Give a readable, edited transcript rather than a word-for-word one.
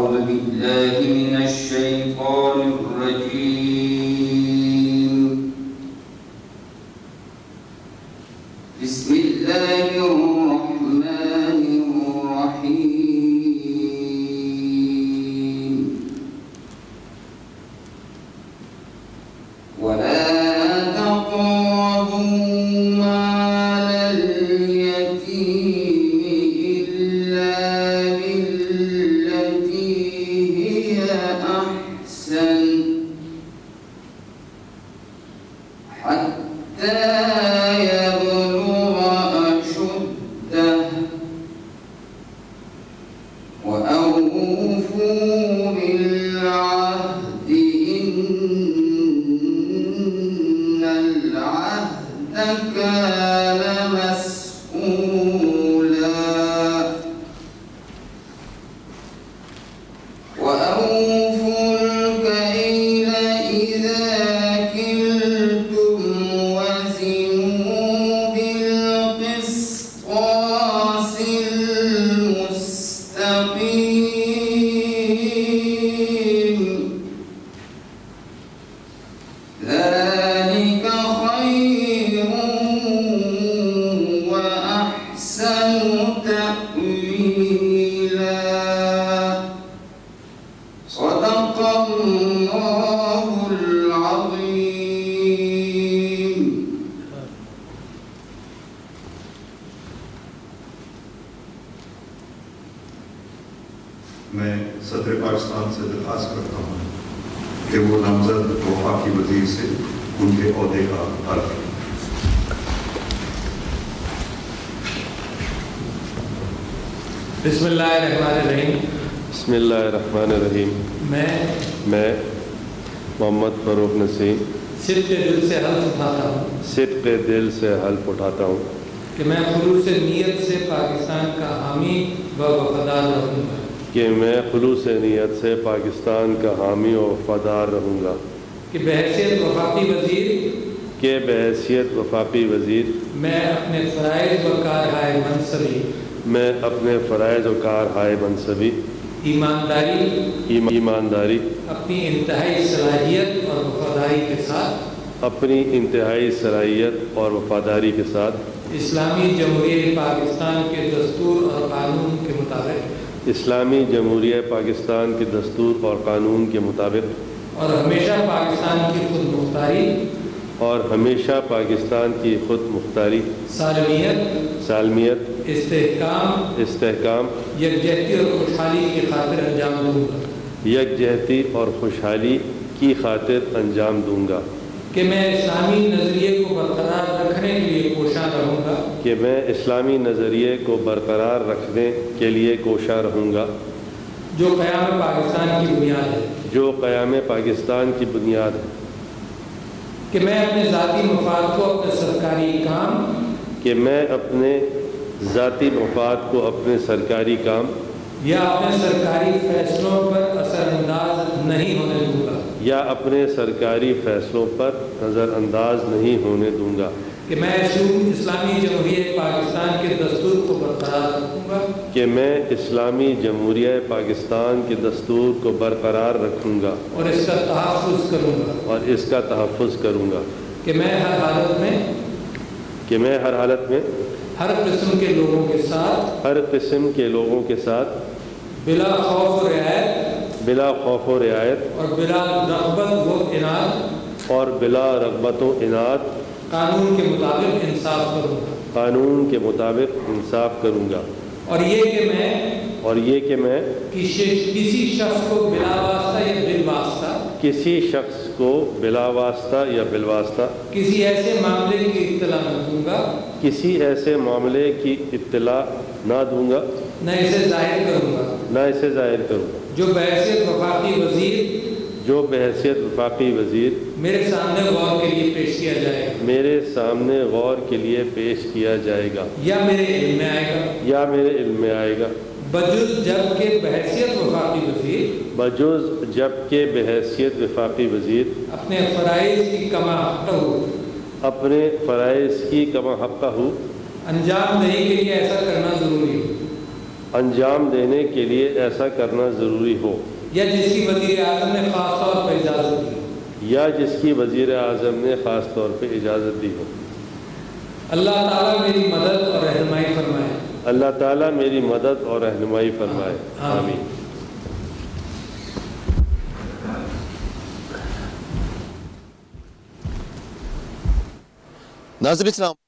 أعوذ بالله من الشيطان الرجيم. بسم الله الرحمن الرحيم. ولا تقربوا مال اليتيم إلا بالتي هي أحسن حتى يبلغ أشده وأوفوا بالعهد إن العهد كان مسؤولا. وأوفوا الكيل إذا كلتم وزنوا بالقسطاس المستقيم ذلك خير وأحسن تأويلا. صدق الله العظيم. میں صدر پاکستان سے درخواست کرتا ہوں کہ وہ نامزد وفاقی وزیر سے ان کے عہدے کا حلف کریں۔ بسم اللہ الرحمن الرحیم۔ بسم اللہ الرحمن الرحیم۔ میں محمد فاروق نسیم صدق دل سے حلف اٹھاتا ہوں صدق دل سے حلف اٹھاتا ہوں کہ میں خلوص نیت سے پاکستان کا حامی و وفادار رہوں گا کہ میں خلوص نیت سے پاکستان کا حامی و وفادار رہوں گا کہ بحیثیت وفاقی وزیر میں اپنے فرائض و کارہائے منصبی ایمانداری اپنی انتہائی صلاحیت اور وفاداری کے ساتھ اسلامی جمہوریہ پاکستان کے دستور اور قانون کے مطابق اور ہمیشہ پاکستان کی خود مختاری سالمیت استحکام یکجہتی اور خوشحالی کی خاطر انجام دوں گا کہ میں اسلامی نظریے کو برقرار رکھنے کے لیے کوشاں رہوں گا جو قیام پاکستان کی بنیاد ہے کہ میں اپنے ذاتی مفاد کو اپنے سرکاری کام یا اپنے سرکاری فیصلوں پر اثر انداز نہیں ہونے دوں گا کہ میں اسلامی جمہوریہ پاکستان کے دستور کو برقرار رکھوں گا اور اس کا تحفظ کروں گا کہ میں ہر حالت میں ہر قسم کے لوگوں کے ساتھ بلا خوف و رعایت اور بلا رغبت و عناد قانون کے مطابق انصاف کروں گا اور یہ کہ میں کسی شخص کو بلا واسطہ یا بالواسطہ کسی ایسے معاملے کی اطلاع نہ دوں گا نہ اسے ظاہر کروں گا جو بحیثیت وفاقی وزیر میرے سامنے غور کے لیے پیش کیا جائے گا یا میرے علم میں آئے گا بجز جب کہ بحیثیت وفاقی وزیر اپنے فرائض کی کما حقہ انجام دہی کے لیے ایسا کرنا انجام دینے کے لیے ایسا کرنا ضروری ہو یا جس کی وزیر اعظم نے خاص طور پر اجازت دی یا جس کی وزیر اعظم نے خاص طور پہ اجازت دی ہو۔ اللہ تعالیٰ میری مدد اور رہنمائی فرمائے۔ اللہ تعالیٰ میری مدد اور رہنمائی فرمائے، آمین۔ ناظرین السلام